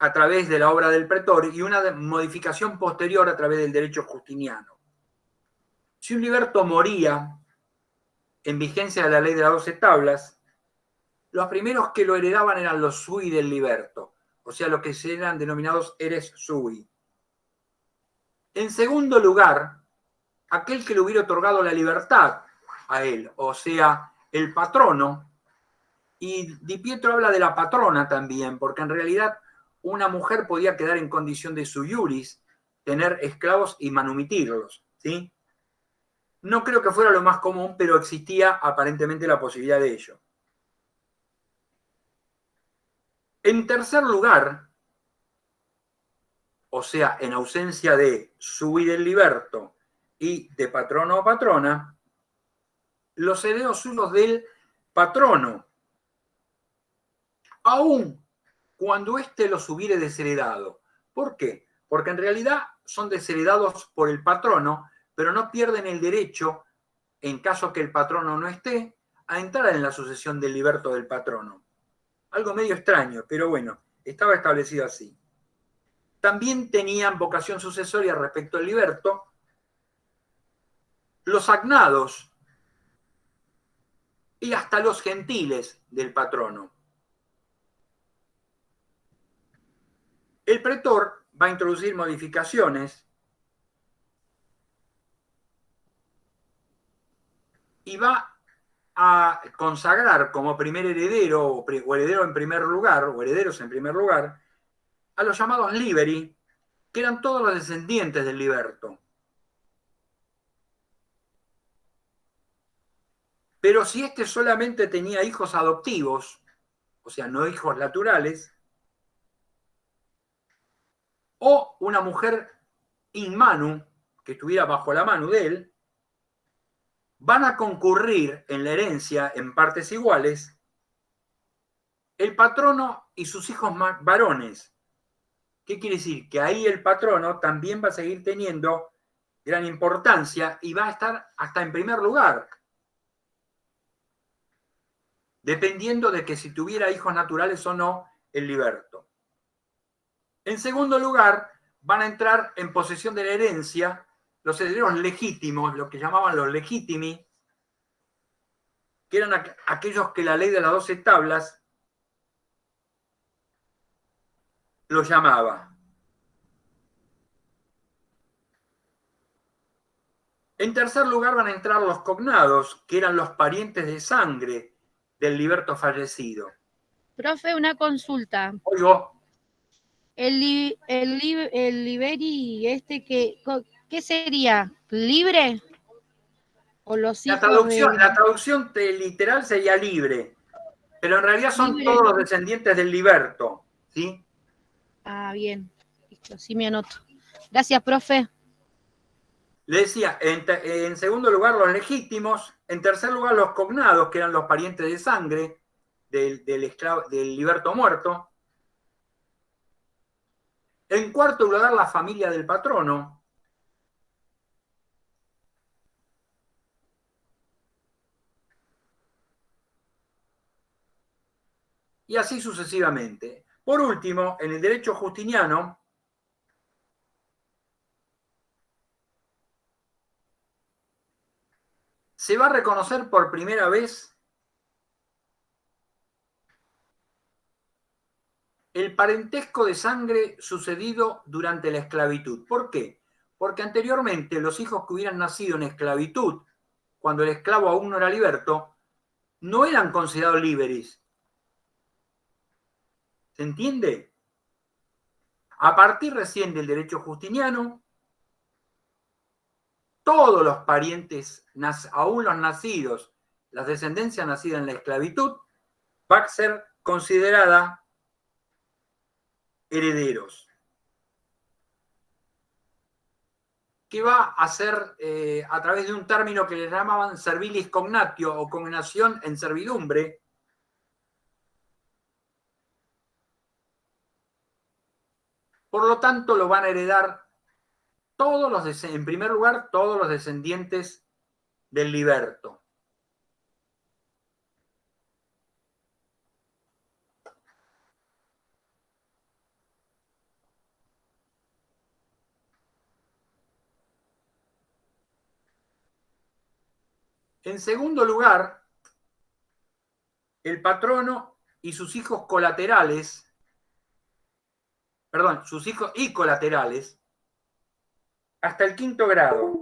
a través de la obra del pretor y una modificación posterior a través del derecho justiniano. Si un liberto moría en vigencia de la ley de las 12 tablas, los primeros que lo heredaban eran los sui del liberto, o sea, los que eran denominados heres sui. En segundo lugar, aquel que le hubiera otorgado la libertad a él, o sea, el patrono, y Di Pietro habla de la patrona también, porque en realidad una mujer podía quedar en condición de sui iuris, tener esclavos y manumitirlos, ¿sí? No creo que fuera lo más común, pero existía aparentemente la posibilidad de ello. En tercer lugar, o sea, en ausencia de sui del liberto y de patrono o patrona, los herederos suyos del patrono, aun cuando éste los hubiere desheredado. ¿Por qué? Porque en realidad son desheredados por el patrono, pero no pierden el derecho, en caso que el patrono no esté, a entrar en la sucesión del liberto del patrono. Algo medio extraño, pero bueno, estaba establecido así. También tenían vocación sucesoria respecto al liberto los agnados y hasta los gentiles del patrono. El pretor va a introducir modificaciones y va a consagrar como primer heredero o heredero en primer lugar, o herederos en primer lugar, a los llamados liberi, que eran todos los descendientes del liberto. Pero si éste solamente tenía hijos adoptivos, o sea, no hijos naturales, o una mujer in manu, que estuviera bajo la mano de él, van a concurrir en la herencia en partes iguales el patrono y sus hijos varones. ¿Qué quiere decir? Que ahí el patrono también va a seguir teniendo gran importancia y va a estar hasta en primer lugar, dependiendo de que si tuviera hijos naturales o no el liberto. En segundo lugar, van a entrar en posesión de la herencia los herederos legítimos, lo que llamaban los legítimi, que eran aquellos que la ley de las 12 tablas los llamaba. En tercer lugar van a entrar los cognados, que eran los parientes de sangre del liberto fallecido.
Profe, una consulta.
Oigo.
El liberi, ¿qué sería? ¿Libre? ¿O los hijos
La traducción literal sería libre, pero en realidad son
libre?
todos los descendientes del liberto, ¿sí?
Ah, bien. Listo, sí me anoto. Gracias, profe.
Le decía, en segundo lugar los legítimos, en tercer lugar los cognados, que eran los parientes de sangre del liberto muerto. En cuarto lugar la familia del patrono. Y así sucesivamente. Por último, en el derecho justiniano, se va a reconocer por primera vez el parentesco de sangre sucedido durante la esclavitud. ¿Por qué? Porque anteriormente los hijos que hubieran nacido en esclavitud, cuando el esclavo aún no era liberto, no eran considerados liberis. ¿Se entiende? A partir recién del derecho justiniano, todos los parientes, aún los nacidos, la descendencia nacida en la esclavitud, va a ser considerada herederos. Que va a ser a través de un término que le llamaban servilis cognatio o cognación en servidumbre. Por lo tanto, lo van a heredar en primer lugar, todos los descendientes del liberto. En segundo lugar, el patrono y sus hijos colaterales, perdón, sus hijos y colaterales, hasta el 5º grado.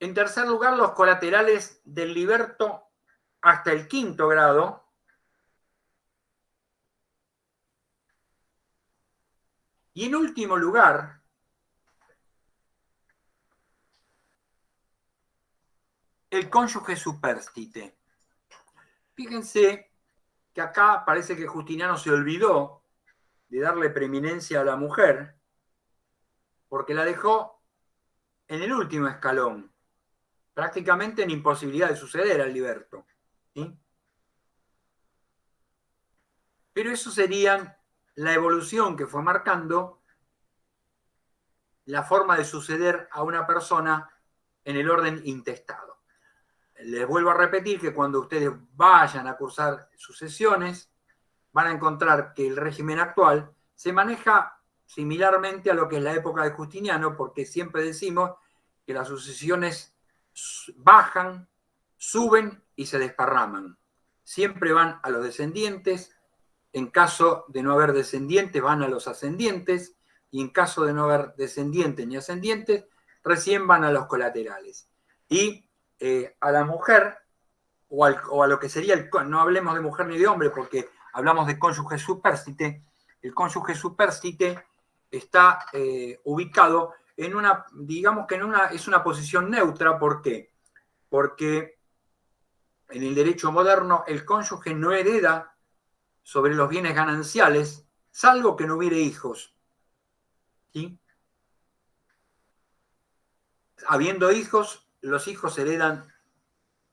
En tercer lugar, los colaterales del liberto hasta el 5º grado. Y en último lugar, el cónyuge supérstite. Fíjense que acá parece que Justiniano se olvidó de darle preeminencia a la mujer, porque la dejó en el último escalón, prácticamente en imposibilidad de suceder al liberto. ¿Sí? Pero eso sería la evolución que fue marcando la forma de suceder a una persona en el orden intestado. Les vuelvo a repetir que cuando ustedes vayan a cursar sucesiones, van a encontrar que el régimen actual se maneja similarmente a lo que es la época de Justiniano, porque siempre decimos que las sucesiones bajan, suben y se desparraman. Siempre van a los descendientes, en caso de no haber descendientes van a los ascendientes, y en caso de no haber descendientes ni ascendientes, recién van a los colaterales. Y a la mujer, o a lo que sería, no hablemos de mujer ni de hombre, porque hablamos de cónyuge supérstite, el cónyuge supérstite está ubicado en una, digamos que es una posición neutra. ¿Por qué? Porque en el derecho moderno el cónyuge no hereda sobre los bienes gananciales, salvo que no hubiere hijos. ¿Sí? Habiendo hijos, los hijos heredan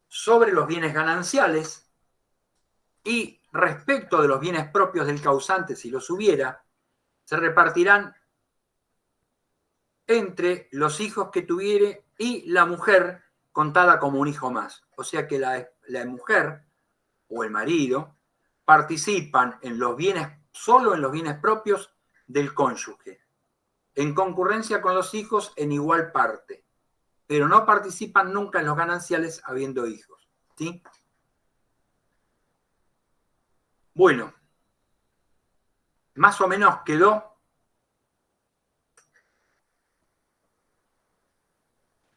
sobre los bienes gananciales, y respecto de los bienes propios del causante, si los hubiera, se repartirán entre los hijos que tuviere y la mujer contada como un hijo más. O sea que la mujer o el marido participan en los bienes, solo en los bienes propios del cónyuge, en concurrencia con los hijos en igual parte, pero no participan nunca en los gananciales habiendo hijos. ¿Sí? Bueno, más o menos quedó.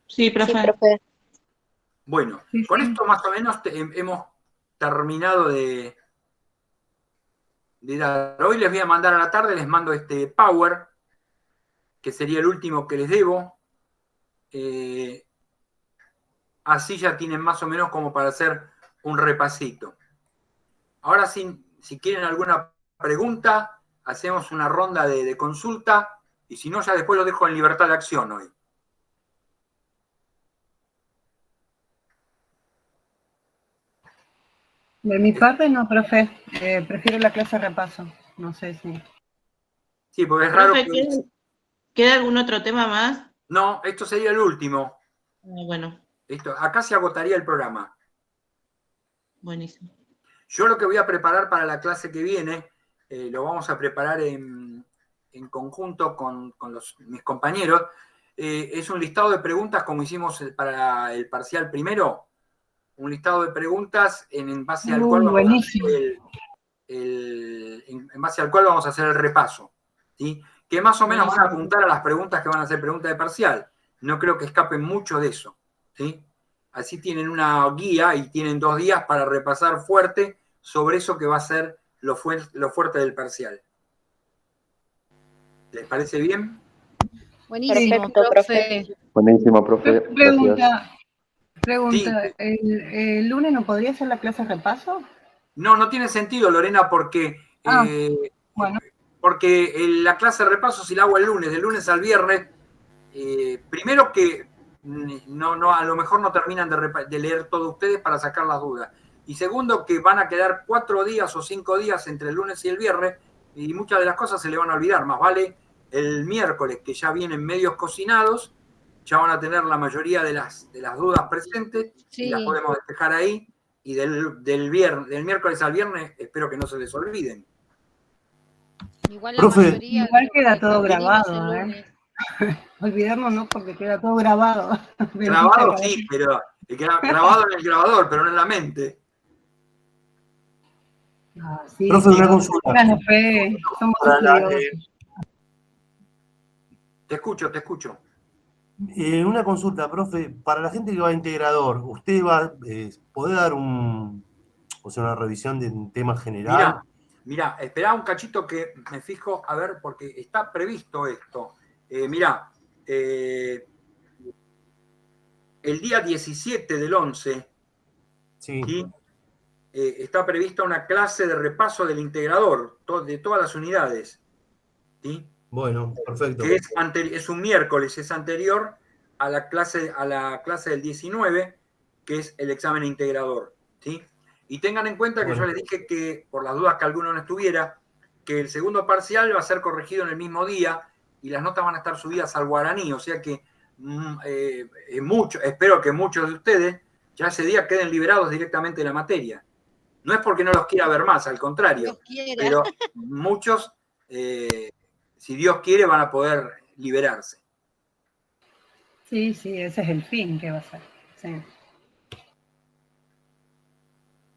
Sí, profe.
Sí, profe.
Bueno, con esto más o menos hemos terminado de dar. Hoy les voy a mandar a la tarde, les mando este Power, que sería el último que les debo. Así ya tienen más o menos como para hacer un repasito. Ahora, si quieren alguna pregunta, hacemos una ronda de consulta, y si no, ya después lo dejo en libertad de acción hoy.
De mi parte no, profe. Prefiero la clase de repaso. No sé si...
Sí, porque es raro
Profe,
que...
¿queda algún otro tema más?
No, esto sería el último.
Bueno.
Acá se agotaría el programa.
Buenísimo.
Yo lo que voy a preparar para la clase que viene, lo vamos a preparar en conjunto con mis compañeros, es un listado de preguntas como hicimos para el parcial primero, un listado de preguntas en base al cual vamos a hacer en base al cual vamos a hacer el repaso, ¿sí? Que más o menos van a apuntar a las preguntas que van a ser preguntas de parcial. No creo que escapen mucho de eso, ¿sí? Así tienen una guía y tienen 2 días para repasar fuerte sobre eso que va a ser lo fuerte del parcial. ¿Les parece bien?
Buenísimo,
Perfecto,
profe.
Buenísimo, profe.
Pregunta,
Sí.
¿el lunes no podría ser la clase de repaso?
No tiene sentido, Lorena, porque,
Bueno.
porque la clase de repaso, si la hago el lunes, del lunes al viernes, primero que a lo mejor no terminan de leer todo ustedes para sacar las dudas. Y segundo, que van a quedar 4 días o 5 días entre el lunes y el viernes, y muchas de las cosas se le van a olvidar. Más vale el miércoles, que ya vienen medios cocinados, ya van a tener la mayoría de las dudas presentes y las
Sí,
podemos despejar ahí. Y del miércoles al viernes espero que no se les olviden.
igual la
Profe,
mayoría
Igual
creo
queda
que
todo
convinimos el
grabado, ¿eh?
lunes.
Olvidarnos, ¿no? Porque queda todo grabado.
Grabado sí, pero grabado en el grabador, pero no en la mente.
Ah, sí,
profe,
sí.
una consulta.
Bueno, Fe, somos
Para
estudiosos.
Te escucho.
una consulta, profe. Para la gente que va a integrador, ¿usted va puede dar una revisión de un tema general?
Mirá, esperá un cachito que me fijo, a ver, porque está previsto esto. Mirá, el día 17 del 11,
Sí.
¿sí? Está prevista una clase de repaso del integrador, de todas las unidades, ¿sí?
Bueno, perfecto.
Que es un miércoles, es anterior a la clase del 19, que es el examen integrador, ¿sí? Y tengan en cuenta que
Bueno.
yo les dije que, por las dudas que alguno no estuviera, que el segundo parcial va a ser corregido en el mismo día y las notas van a estar subidas al guaraní, o sea que espero que muchos de ustedes ya ese día queden liberados directamente de la materia. No es porque no los quiera ver más, al contrario,
Dios quiera.
pero muchos, si Dios quiere, van a poder liberarse.
Sí, sí, ese es el fin que va a ser. Sí.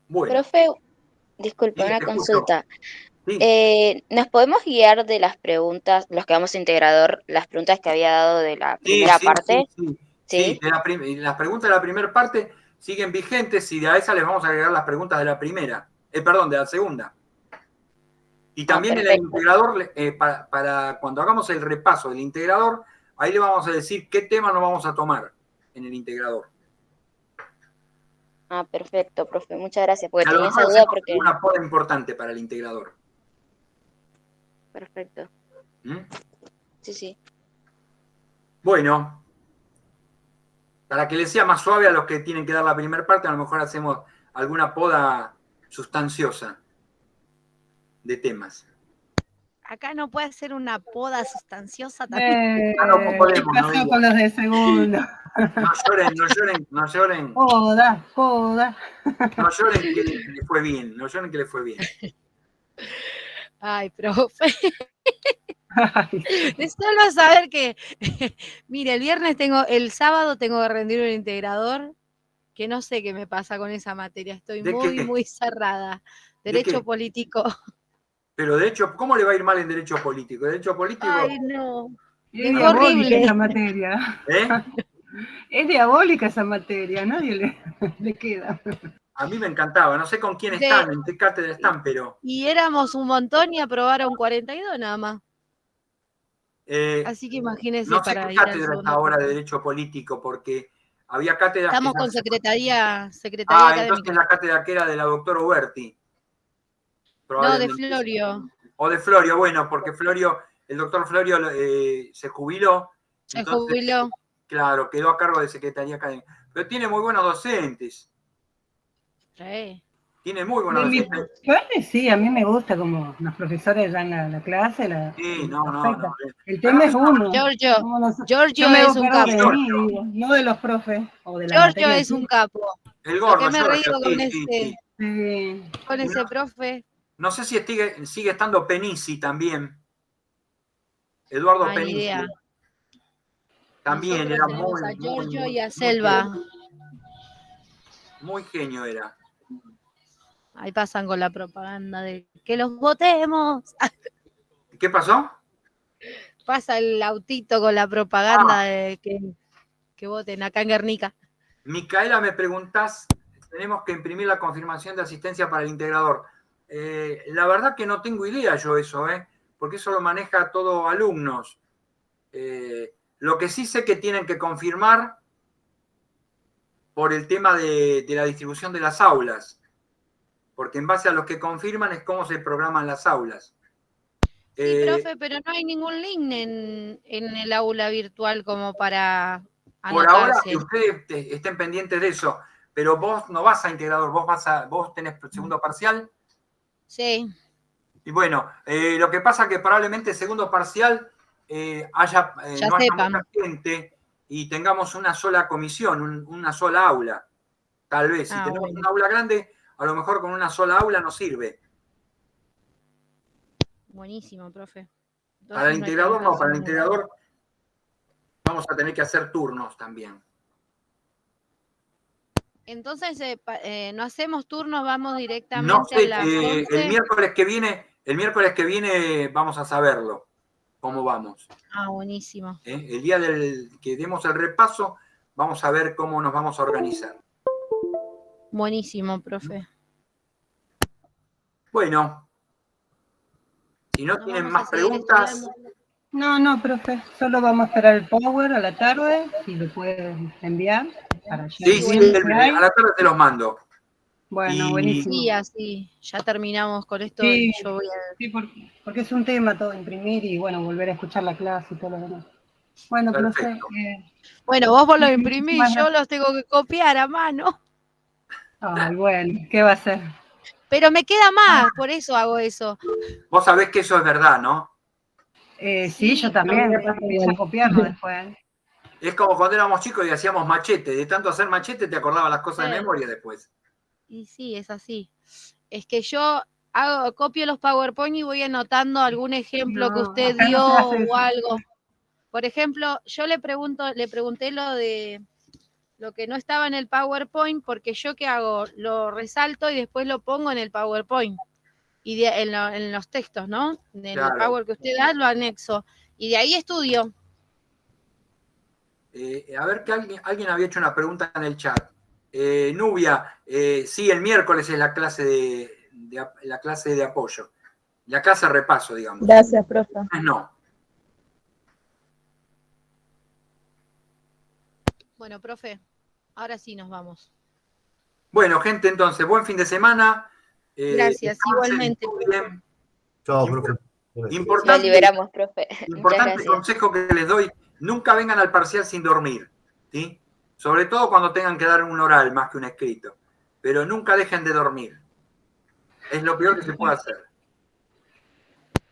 Bueno,
Profe, disculpa,
sí,
una
te escucho.
consulta.
Sí,
¿Nos podemos guiar de las preguntas, los que vamos a integrador, las preguntas que había dado de la primera parte?
Sí,
¿Sí?
las preguntas de la primera parte siguen vigentes y a esas les vamos a agregar las preguntas de la primera, perdón, de la segunda. Y
Ah,
también en el
perfecto.
integrador, para cuando hagamos el repaso del integrador, ahí le vamos a decir qué tema no vamos a tomar en el integrador.
Ah, perfecto, profe. Muchas gracias, porque
A lo
tenía
mejor
esa duda
hacemos
porque...
una poda importante para el integrador.
Perfecto.
¿Mm?
Sí, sí.
Bueno, para que les sea más suave a los que tienen que dar la primera parte, a lo mejor hacemos alguna poda sustanciosa de temas.
Acá no puede ser una poda sustanciosa también.
No
¿Qué
podemos, no
pasó
digo.
con los de segundo?
No lloren.
Joda, joda.
No lloren que le fue bien, no lloren que le fue bien.
Ay, profe.
Ay,
De solo saber que, mire, el sábado tengo que rendir un integrador, que no sé qué me pasa con esa materia. Estoy
¿De
muy,
qué?
muy cerrada.
¿De
Derecho
qué?
político.
Pero de hecho, ¿cómo le va a ir mal en derecho político? Derecho político,
Ay, no.
es
Es
diabólica
horrible.
esa materia.
¿eh?
Es diabólica esa materia, a nadie le queda.
A mí me encantaba, no sé con quién
De-
están, en qué cátedra están, pero
Y éramos un montón y aprobaron 42 nada más. Así que imagínense
no sé
para
qué
ir al
cátedra está
segundo
ahora de
parcial.
derecho político, porque había cátedras que
Estamos
ya
con
se...
secretaría
entonces
académica.
la cátedra que era de la doctora Uberti,
No, de
probablemente.
Florio.
O de Florio, bueno, porque el doctor Florio se jubiló,
Se
entonces,
jubiló.
claro, quedó a cargo de Secretaría Académica. Pero tiene muy buenos docentes, tiene muy buenos
De mi
docentes.
parte, sí, a mí me gusta como los profesores dan la clase,
Sí, no.
perfecta. El tema es uno.
Giorgio
Yo me
es
hago
un
cargo
capo.
de mí, digo, no de los profes o de la
Giorgio
materia en
es un
sí.
capo.
El
Lo que
gordo,
me he
Giorgio,
reído con
sí.
con
Y
ese profe.
no sé si sigue estando Penisi también. Eduardo
Ni
Penisi.
idea.
También
Nosotros
era
tenemos a Giorgio y a
muy
Selva.
muy genio era.
Ahí pasan con la propaganda de que los votemos.
¿Qué pasó?
Pasa el autito con la propaganda de que voten acá en Guernica.
Micaela, me preguntás, tenemos que imprimir la confirmación de asistencia para el integrador. La verdad que no tengo idea yo eso, porque eso lo maneja todo alumnos. Lo que sí sé que tienen que confirmar por el tema de la distribución de las aulas, porque en base a los que confirman es cómo se programan las aulas.
Sí, profe, pero no hay ningún link en el aula virtual como para
Por ahora,
anotarse.
que ustedes estén pendientes de eso, pero vos no vas a integrador, vos tenés segundo parcial.
Sí.
Y bueno, lo que pasa es que probablemente segundo parcial no haya
sepan.
mucha gente y tengamos una sola comisión, una sola aula. Tal vez, si tenemos
bueno.
un aula grande, a lo mejor con una sola aula nos sirve.
Buenísimo, profe. Entonces
Para el
no hay que
integrador no,
anotarse
para el
nada.
integrador vamos a tener que hacer turnos también.
Entonces, no hacemos turnos, vamos
No
directamente
sé,
a las 11.
el miércoles que viene vamos a saberlo, cómo vamos.
Ah, buenísimo.
El día que demos el repaso, vamos a ver cómo nos vamos a organizar.
Buenísimo, profe.
Bueno, si no
Nos
tienen
vamos a
más
seguir
preguntas,
estudiando.
No, profe, solo vamos a esperar el Power a la tarde, si lo pueden enviar. Para
sí, a la tarde te los mando.
Bueno,
Y-
buenísimo.
Sí, así, ya terminamos con esto
Sí,
y yo voy a...
sí, porque es un tema todo imprimir y bueno, volver a escuchar la clase y todo lo demás. Bueno, profe,
Perfecto.
Bueno, vos lo
sí,
imprimís,
muchísimas
yo
gracias.
los tengo que copiar a mano.
Ay, bueno, ¿qué va a hacer?
Pero me queda más, por eso hago eso.
Vos sabés que eso es verdad, ¿no?
Sí, yo también,
me pasa
empecé
igual.
a copiarlo después.
Es como cuando éramos chicos y hacíamos machete. De tanto hacer machete te acordabas las cosas de
Sí.
memoria después.
Y sí, es así. Es que yo copio los PowerPoint y voy anotando algún ejemplo que
No,
usted
acá
dio
no se hace
o
eso.
algo. Por ejemplo, yo le pregunté lo de lo que no estaba en el PowerPoint, porque yo qué hago, lo resalto y después lo pongo en el PowerPoint. Y en los textos, ¿no? En el
Claro.
Power que usted da, lo anexo. Y de ahí estudio.
A ver, que alguien había hecho una pregunta en el chat. Nubia, sí, el miércoles es la clase de apoyo. La clase de repaso, digamos.
Gracias, profe.
No.
Bueno, profe, ahora sí nos vamos.
Bueno, gente, entonces, buen fin de semana.
Gracias,
Descansen,
igualmente.
estudien.
Chao, profe. Gracias.
Lo
Importante,
liberamos, profe. Muchas
importante
gracias.
consejo que les doy, nunca vengan al parcial sin dormir, ¿sí? Sobre todo cuando tengan que dar un oral más que un escrito. Pero nunca dejen de dormir. Es lo peor que se puede hacer.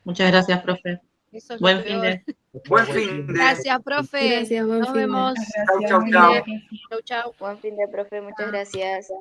Muchas gracias, profe.
Eso es
Buen
lo
fin
peor.
de.
Buen fin de...
Gracias, profe.
Gracias, buen
Nos
fin de.
vemos.
Chau, chau,
Muy
chau.
bien.
Chau, chau.
Buen fin de, profe. Muchas gracias.